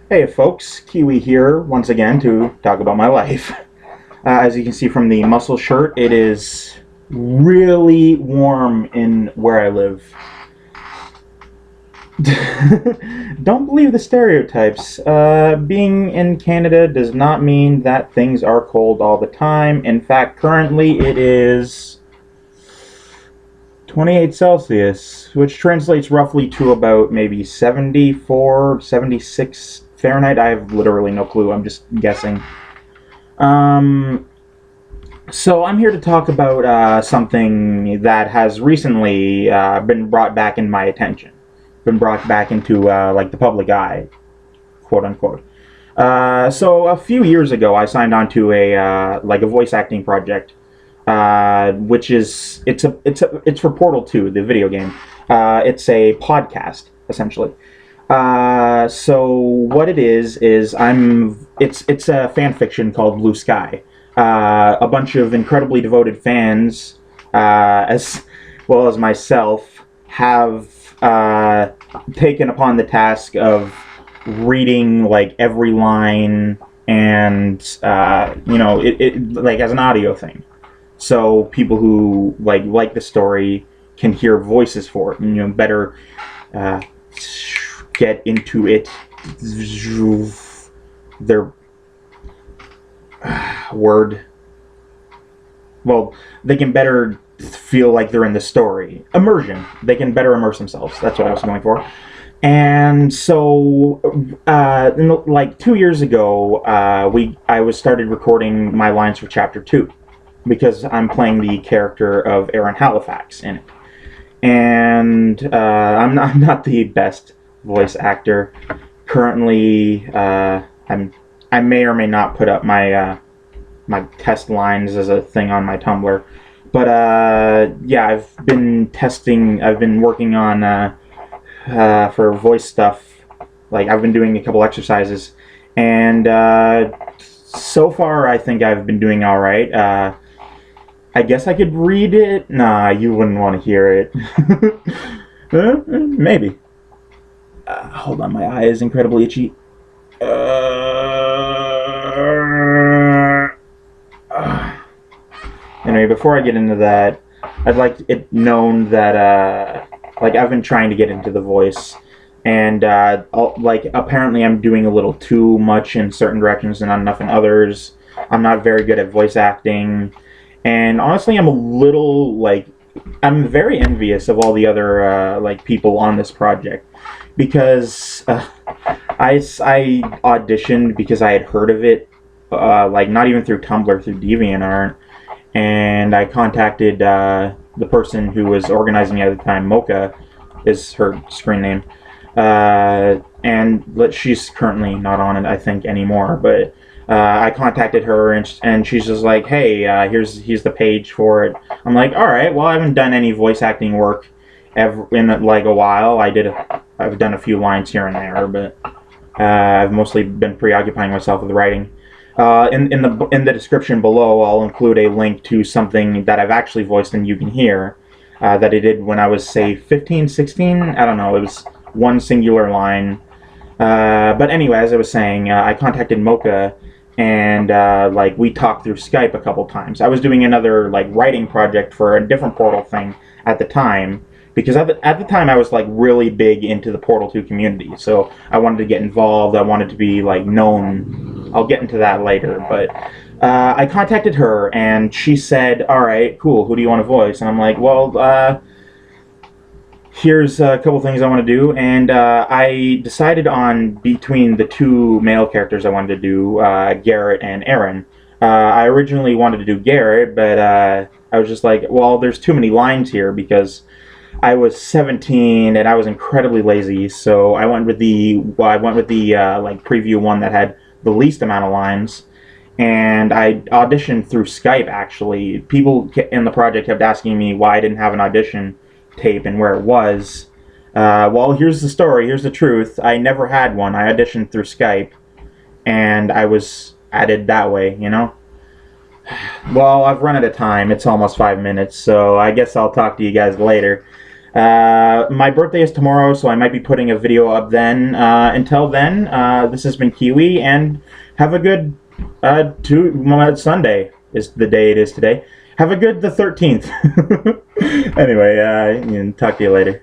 Hey folks, Kiwi here once again to talk about my life. As you can see from the muscle shirt, it is really warm in where I live. Don't believe the stereotypes. Being in Canada does not mean that things are cold all the time. In fact, currently it is 28 Celsius, which translates roughly to about maybe 74, 76 Fahrenheit. I have literally no clue. I'm just guessing. Um, so I'm here to talk about something that has recently been brought back in my attention, been brought back into like the public eye, quote unquote. So a few years ago, I signed on to a like a voice acting project, which is it's for Portal 2, the video game. It's a podcast essentially. So what it is it's a fan fiction called Blue Sky. A bunch of incredibly devoted fans, as well as myself, have taken upon the task of reading like every line and it like as an audio thing. So people who like the story can hear voices for it and better uh, get into it. Their word. Well, they can better feel like they're in the story. Immersion. They can better immerse themselves. That's what I was going for. And so, like 2 years ago, I was started recording my lines for Chapter 2 because I'm playing the character of Aaron Halifax in it. And I'm not the best voice actor. Currently, I may or may not put up my test lines as a thing on my Tumblr. But yeah, I've been testing. I've been working on for voice stuff. Like I've been doing a couple exercises, and so far I think I've been doing all right. I guess I could read it. Nah, you wouldn't want to hear it. Maybe. Hold on, my eye is incredibly itchy. Anyway, before I get into that, I'd like it known that like I've been trying to get into the voice, and like apparently I'm doing a little too much in certain directions and not enough in others. I'm not very good at voice acting, and honestly, I'm very envious of all the other like people on this project because I auditioned because I had heard of it, like not even through Tumblr, through DeviantArt, and I contacted the person who was organizing it at the time. Mocha is her screen name, and she's currently not on it, I think, anymore. But I contacted her, and she's just like, "Hey, here's the page for it." I'm like, "All right, well, I haven't done any voice acting work ever in like a while. I've done a few lines here and there, but I've mostly been preoccupying myself with writing." In the description below, I'll include a link to something that I've actually voiced and you can hear that I did when I was, say, 15, 16. I don't know. It was one singular line. But anyway, as I was saying, I contacted Mocha, and like we talked through Skype a couple times. I was doing another like writing project for a different Portal thing at the time, because at the time I was like really big into the Portal 2 community, so I wanted to get involved. I wanted to be like known. I'll get into that later, but I contacted her, and she said, "All right, cool. Who do you want to voice?" And I'm like, "Well, here's a couple things I want to do," and I decided on between the two male characters I wanted to do, Garrett and Aaron. I originally wanted to do Garrett, but I was just like, well, there's too many lines here because I was 17 and I was incredibly lazy, so I went with the like preview one that had the least amount of lines, and I auditioned through Skype. Actually, people in the project kept asking me why I didn't have an audition tape and where it was. Well, here's the story. Here's the truth. I never had one. I auditioned through Skype, and I was added that way. Well, I've run out of time. It's almost 5 minutes, so I guess I'll talk to you guys later. My birthday is tomorrow, so I might be putting a video up then. Until then, this has been Kiwi, and have a good Sunday is the day it is today. Have a good the 13th. Anyway, talk to you later.